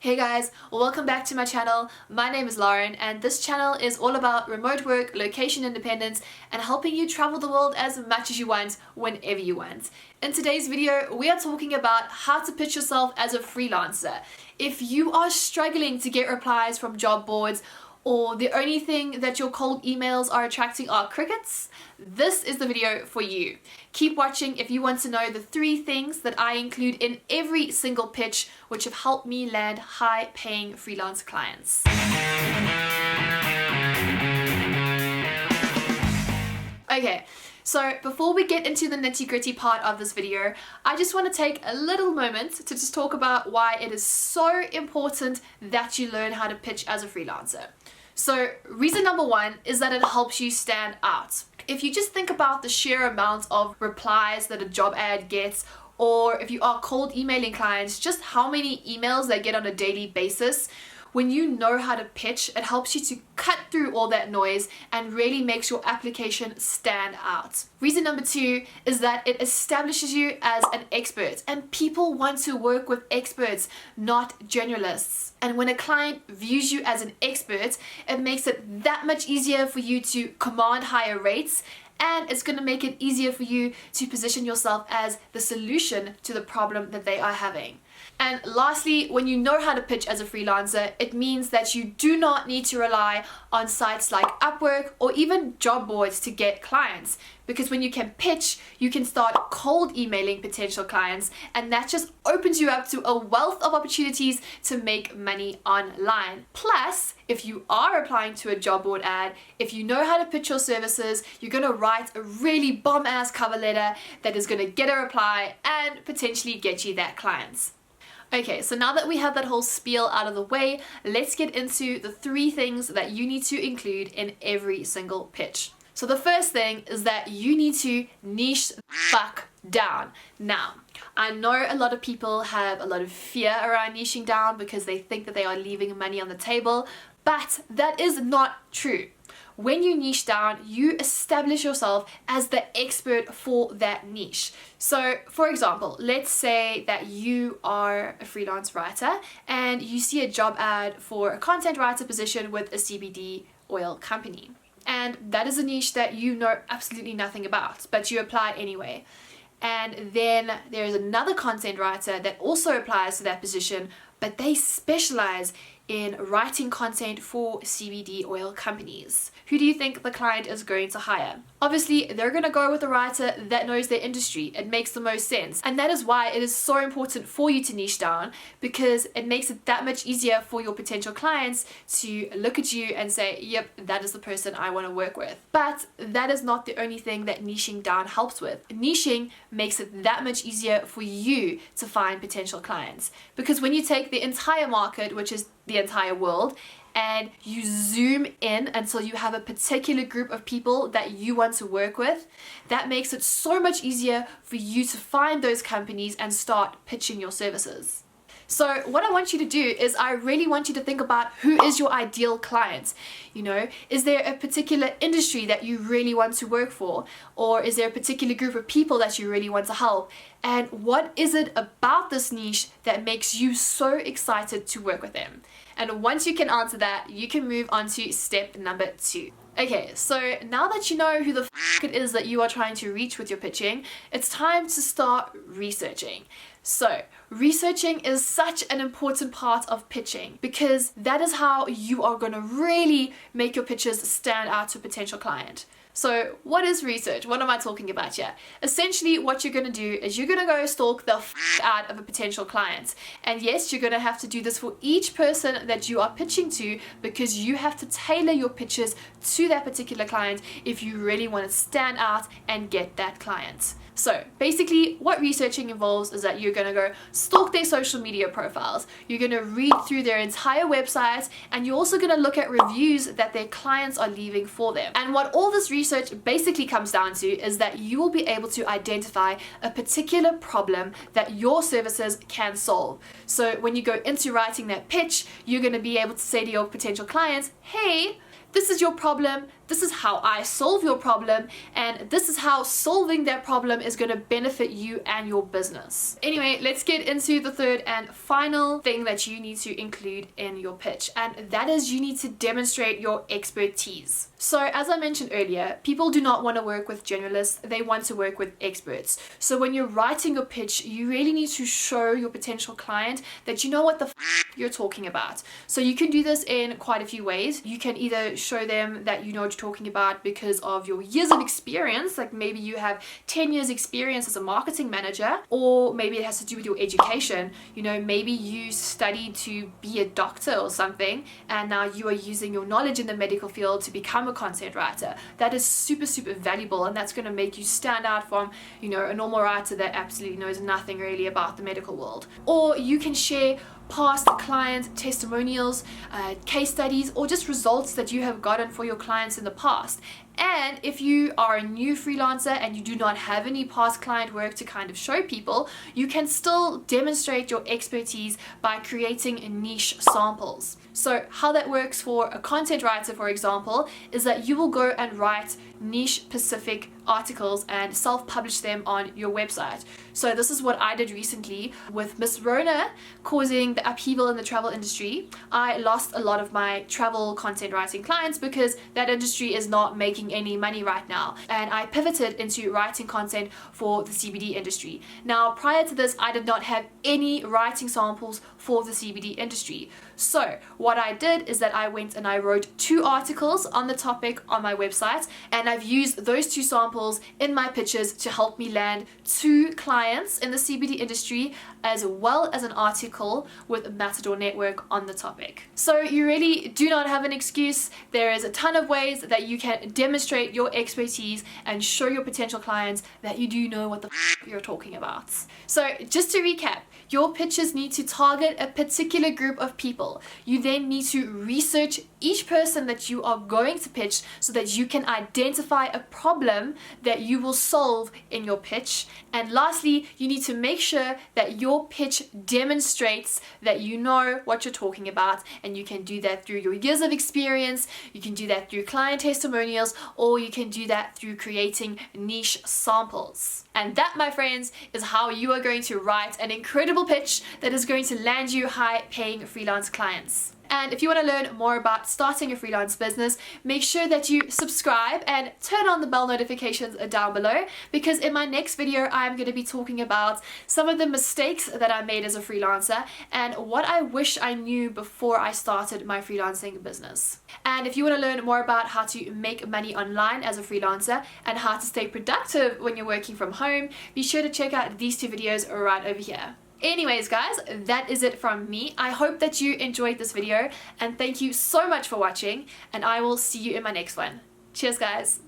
Hey guys, welcome back to my channel. My name is Lauren and this channel is all about remote work, location independence, and helping you travel the world as much as you want, whenever you want. In today's video, we are talking about how to pitch yourself as a freelancer. If you are struggling to get replies from job boards, or the only thing that your cold emails are attracting are crickets, this is the video for you. Keep watching if you want to know the 3 things that I include in every single pitch which have helped me land high-paying freelance clients. Okay, so before we get into the nitty-gritty part of this video, I just want to take a little moment to just talk about why it is so important that you learn how to pitch as a freelancer. So reason number 1 is that it helps you stand out. If you just think about the sheer amount of replies that a job ad gets, or if you are cold emailing clients, just how many emails they get on a daily basis, when you know how to pitch, it helps you to cut through all that noise and really makes your application stand out. Reason number 2 is that it establishes you as an expert, and people want to work with experts, not generalists. And when a client views you as an expert, it makes it that much easier for you to command higher rates, and it's going to make it easier for you to position yourself as the solution to the problem that they are having. And lastly, when you know how to pitch as a freelancer, it means that you do not need to rely on sites like Upwork or even job boards to get clients. Because when you can pitch, you can start cold emailing potential clients, and that just opens you up to a wealth of opportunities to make money online. Plus, if you are applying to a job board ad, if you know how to pitch your services, you're going to write a really bomb-ass cover letter that is going to get a reply and potentially get you that clients. Okay, so now that we have that whole spiel out of the way, let's get into the 3 things that you need to include in every single pitch. So the first thing is that you need to niche the fuck down. Now, I know a lot of people have a lot of fear around niching down because they think that they are leaving money on the table, but that is not true. When you niche down, you establish yourself as the expert for that niche. So, for example, let's say that you are a freelance writer and you see a job ad for a content writer position with a CBD oil company. And that is a niche that you know absolutely nothing about, but you apply anyway. And then there's another content writer that also applies to that position, but they specialize in writing content for CBD oil companies. Who do you think the client is going to hire? Obviously, they're going to go with a writer that knows their industry. It makes the most sense. And that is why it is so important for you to niche down, because it makes it that much easier for your potential clients to look at you and say, yep, that is the person I want to work with. But that is not the only thing that niching down helps with. Niching makes it that much easier for you to find potential clients. Because when you take the entire market, which is the entire world, and you zoom in until you have a particular group of people that you want to work with, that makes it so much easier for you to find those companies and start pitching your services. So what I want you to do is I really want you to think about who is your ideal client. You know, is there a particular industry that you really want to work for? Or is there a particular group of people that you really want to help? And what is it about this niche that makes you so excited to work with them? And once you can answer that, you can move on to step number 2. Okay, so now that you know who the f it is that you are trying to reach with your pitching, it's time to start researching. So, researching is such an important part of pitching because that is how you are going to really make your pitches stand out to a potential client. So what is research? What am I talking about here? Essentially, what you're going to do is you're going to go stalk the f out of a potential client. And yes, you're going to have to do this for each person that you are pitching to, because you have to tailor your pitches to that particular client if you really want to stand out and get that client. So basically what researching involves is that you're going to go stalk their social media profiles, you're going to read through their entire website, and you're also going to look at reviews that their clients are leaving for them. And what all this research basically comes down to is that you will be able to identify a particular problem that your services can solve. So when you go into writing that pitch, you're going to be able to say to your potential clients, hey, this is your problem, this is how I solve your problem, and this is how solving that problem is going to benefit you and your business. Anyway, let's get into the third and final thing that you need to include in your pitch, and that is you need to demonstrate your expertise. So as I mentioned earlier, people do not want to work with generalists, they want to work with experts. So when you're writing your pitch, you really need to show your potential client that you know what the you're talking about. So you can do this in quite a few ways. You can either show them that you know what you're talking about because of your years of experience, like maybe you have 10 years experience as a marketing manager, or maybe it has to do with your education. You know, maybe you studied to be a doctor or something, and now you are using your knowledge in the medical field to become a content writer. That is super valuable, and that's going to make you stand out from, you know, a normal writer that absolutely knows nothing really about the medical world. Or you can share past client testimonials, case studies, or just results that you have gotten for your clients in the past. And if you are a new freelancer and you do not have any past client work to kind of show people, you can still demonstrate your expertise by creating niche samples. So how that works for a content writer, for example, is that you will go and write niche specific articles and self-publish them on your website. So this is what I did recently with Miss Rona causing the upheaval in the travel industry. I lost a lot of my travel content writing clients because that industry is not making any money right now, and I pivoted into writing content for the CBD industry. Now prior to this, I did not have any writing samples for the CBD industry. So what I did is that I went and I wrote 2 articles on the topic on my website, and I've used those 2 samples in my pitches to help me land 2 clients in the CBD industry, as well as an article with Matador Network on the topic. So you really do not have an excuse. There is a ton of ways that you can demonstrate your expertise and show your potential clients that you do know what the you're talking about. So just to recap, your pitches need to target a particular group of people. You then need to research each person that you are going to pitch so that you can identify a problem that you will solve in your pitch. And lastly, you need to make sure that your pitch demonstrates that you know what you're talking about, and you can do that through your years of experience, you can do that through client testimonials, or you can do that through creating niche samples. And that, my friends, is how you are going to write an incredible pitch that is going to land you high-paying freelance clients. And if you want to learn more about starting a freelance business, make sure that you subscribe and turn on the bell notifications down below, because in my next video I'm going to be talking about some of the mistakes that I made as a freelancer and what I wish I knew before I started my freelancing business. And if you want to learn more about how to make money online as a freelancer and how to stay productive when you're working from home, be sure to check out these 2 videos right over here. Anyways guys, that is it from me. I hope that you enjoyed this video, and thank you so much for watching, and I will see you in my next one. Cheers guys.